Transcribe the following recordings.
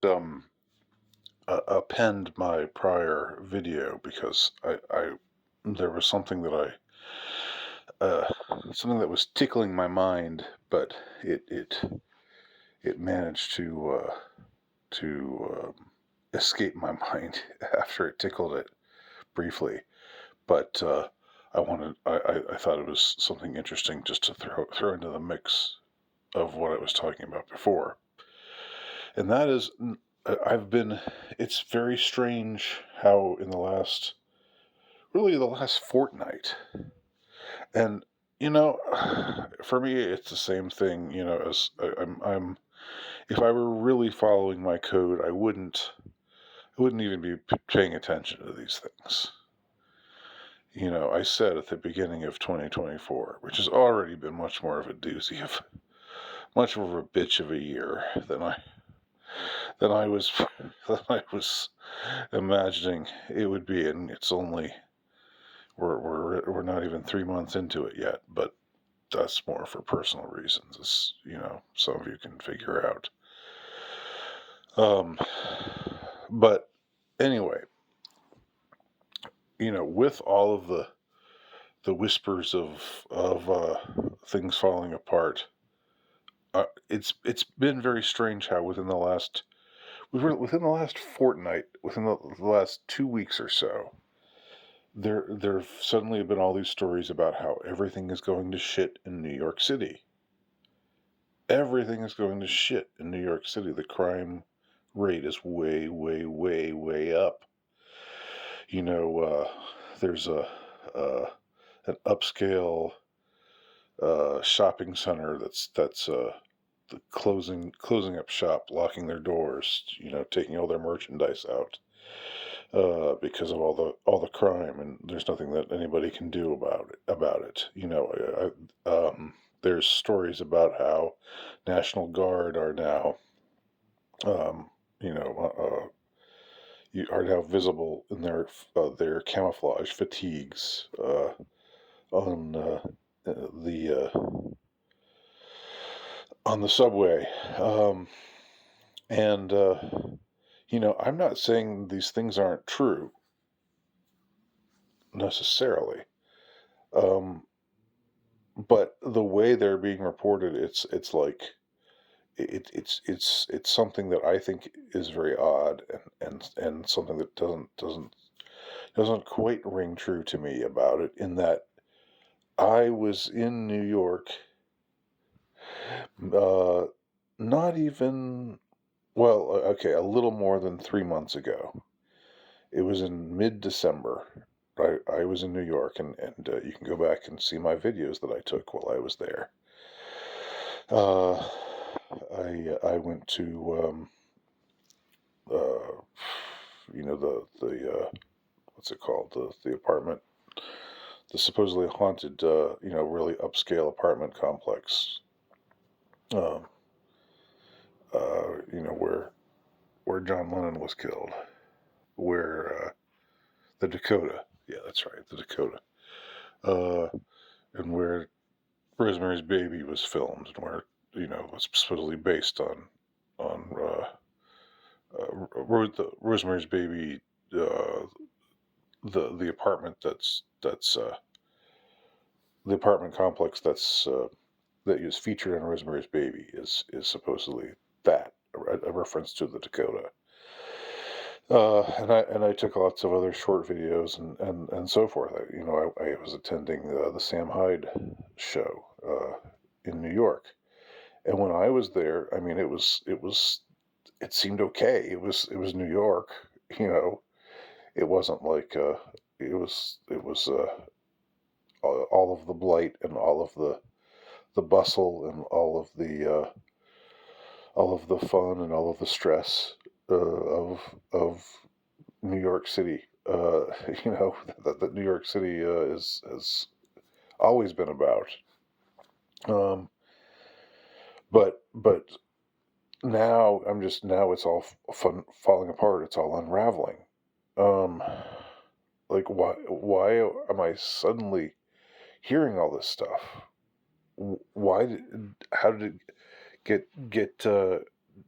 um, append my prior video because I there was uh, something that was tickling my mind, but it managed to escape my mind after it tickled it briefly. But I thought it was something interesting just to throw into the mix of what I was talking about before. And that is, I've been, it's very strange how in really the last fortnight, and, you know, for me, it's the same thing, as if I were really following my code, I wouldn't even be paying attention to these things. I said at the beginning of 2024, which has already been much more of a doozy much more of a bitch of a year than I was than I was imagining it would be, and it's only we're not even 3 months into it yet, but that's more for personal reasons, as some of you can figure out. Um, but anyway, with all of the whispers of things falling apart, it's been very strange how within the last fortnight, within the last 2 weeks or so, there've suddenly been all these stories about how everything is going to shit in New York City. Everything is going to shit in New York City. The crime rate is way, way, way, way up. There's uh, an upscale shopping center that's closing up shop, locking their doors, taking all their merchandise out because of all the crime, and there's nothing that anybody can do about it. There's stories about how National Guard are now um, you know are now visible in their camouflage fatigues on the on the subway. And I'm not saying these things aren't true necessarily, um, but the way they're being reported, it's like it's something that I think is very odd, and something that doesn't quite ring true to me about it. In that I was in New York, uh, not even well, okay, a little more than 3 months ago. It was in mid-December. I was in New York, and you can go back and see my videos that I took while I was there. Uh, I went to uh, the what's it called, the apartment, the supposedly haunted really upscale apartment complex, um, where John Lennon was killed, where the Dakota, yeah, that's right, the Dakota, uh, and where Rosemary's Baby was filmed, and where it was supposedly based on Rosemary's Baby. Uh, the apartment that's the apartment complex that is featured in Rosemary's Baby is supposedly that a reference to the Dakota. And I took lots of other short videos and so forth. I was attending the Sam Hyde show in New York, and when I was there, I mean, it seemed okay. It was New York, you know. It wasn't like it was all of the blight and all of the bustle and all of the fun and all of the stress of New York City. That New York City has always been about. Um, but now it's all fun falling apart. It's all unraveling. Um, like why am I suddenly hearing all this stuff? Why? How did it get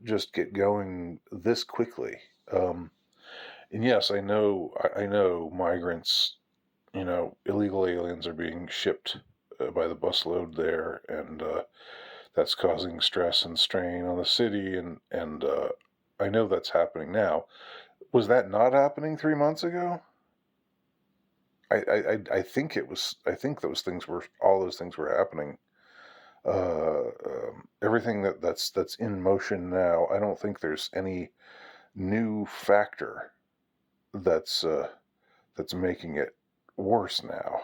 just get going this quickly. Um, and yes, I know migrants, illegal aliens are being shipped by the busload there, and that's causing stress and strain on the city, and I know that's happening now. Was that not happening 3 months ago? I think it was. I think all those things were happening. Everything that's in motion now. I don't think there's any new factor that's that's making it worse now.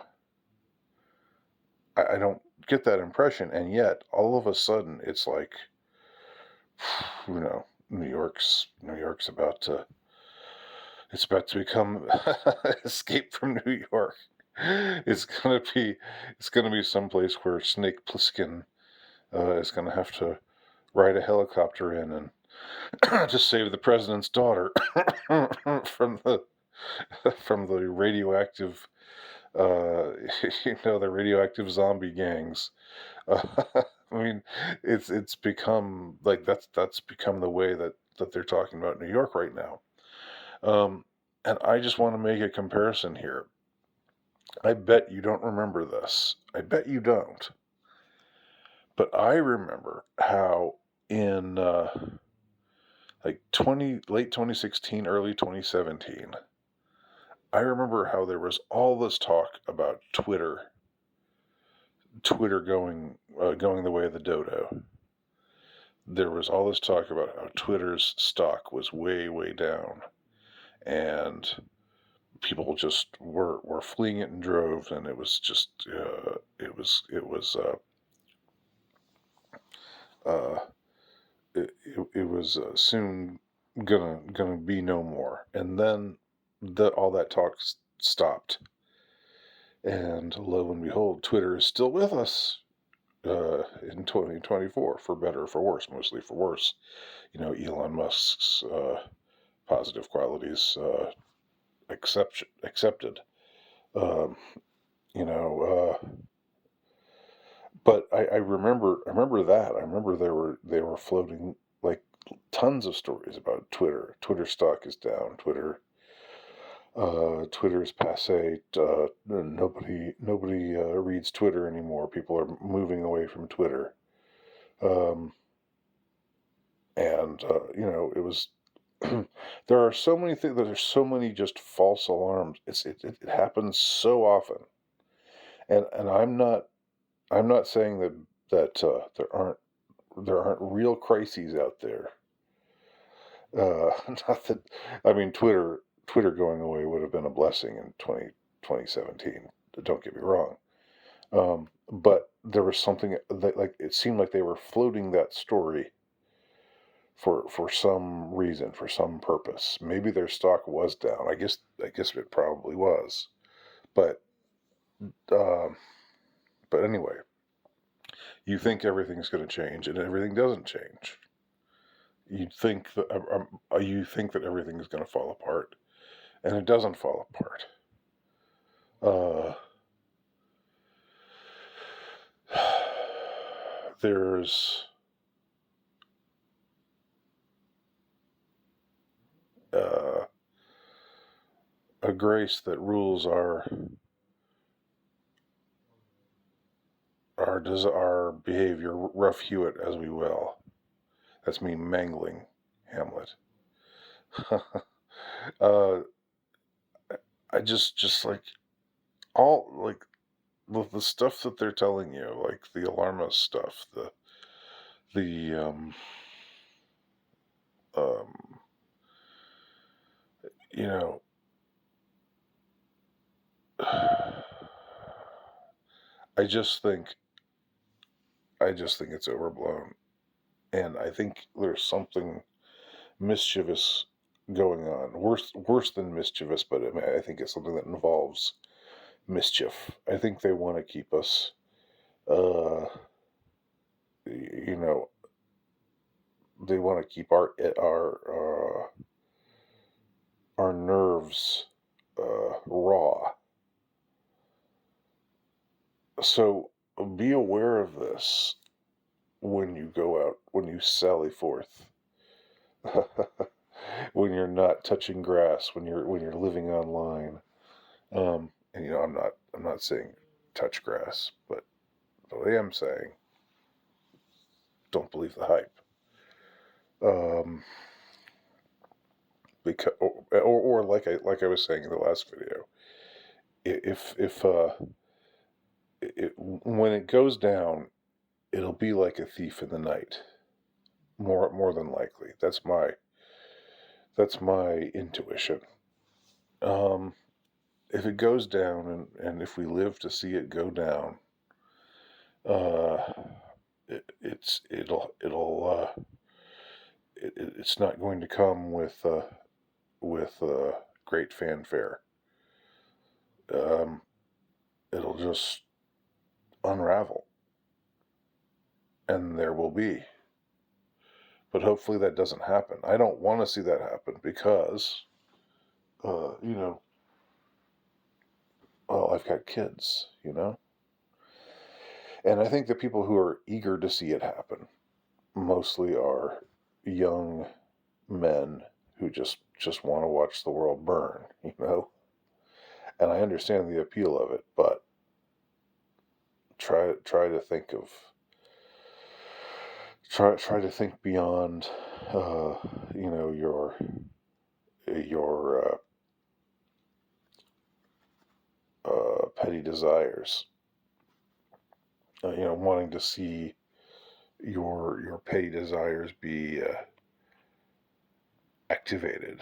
I don't get that impression, and yet all of a sudden it's like, New York's about to become Escape from New York. It's gonna be someplace where Snake Plissken is gonna have to ride a helicopter in and just save the president's daughter from the from the radioactive uh, the radioactive zombie gangs. Uh, I mean, it's become like that's become the way that they're talking about New York right now. Um, and I just want to make a comparison here. I bet you don't remember this. I bet you don't. But I remember how in like 2016, early 2017, I remember how there was all this talk about Twitter going the way of the dodo. There was all this talk about how Twitter's stock was way, way down, and people just were fleeing it in droves, and it was just uh, it was soon gonna be no more. And then all that talk stopped, and lo and behold, Twitter is still with us in 2024, for better or for worse, mostly for worse. Elon Musk's positive qualities accepted. Um, you know, but I remember that. I remember they were floating like tons of stories about Twitter. Twitter stock is down. Twitter's passé. Nobody reads Twitter anymore. People are moving away from Twitter. Um, and it was. There are so many things. There's so many just false alarms. It happens so often, and I'm not saying that there aren't real crises out there. Not that, I mean, Twitter going away would have been a blessing in 2017. Don't get me wrong. But there was something that, like, it seemed like they were floating that story for some reason, for some purpose. Maybe their stock was down. I guess it probably was. But um, but anyway, you think everything's going to change, and everything doesn't change. You think that everything is going to fall apart, and it doesn't fall apart. Uh, there's uh, a grace that rules our behavior. Rough hew it as we will. That's me mangling Hamlet. uh, I just like all like the stuff that they're telling you, like the alarmist stuff, the um, you know, I just think it's overblown, and I think there's something mischievous going on. Worse than mischievous, but I mean, I think it's something that involves mischief. I think they want to keep us, uh, you know, they want to keep our nerves raw. So be aware of this when you go out, when you sally forth when you're not touching grass, when you're living online. And I'm not saying touch grass, but I am saying don't believe the hype. Um, because or like I was saying in the last video, if when it goes down, it'll be like a thief in the night. More than likely. That's my intuition. Um, if it goes down, and if we live to see it go down, uh, it's not going to come with great fanfare. Um, it'll just unravel, and there will be. But hopefully that doesn't happen. I don't want to see that happen because, you know, well, I've got kids, and I think the people who are eager to see it happen mostly are young men who just want to watch the world burn, And I understand the appeal of it, but try to think of try to think beyond, uh, your petty desires. Wanting to see your petty desires be activated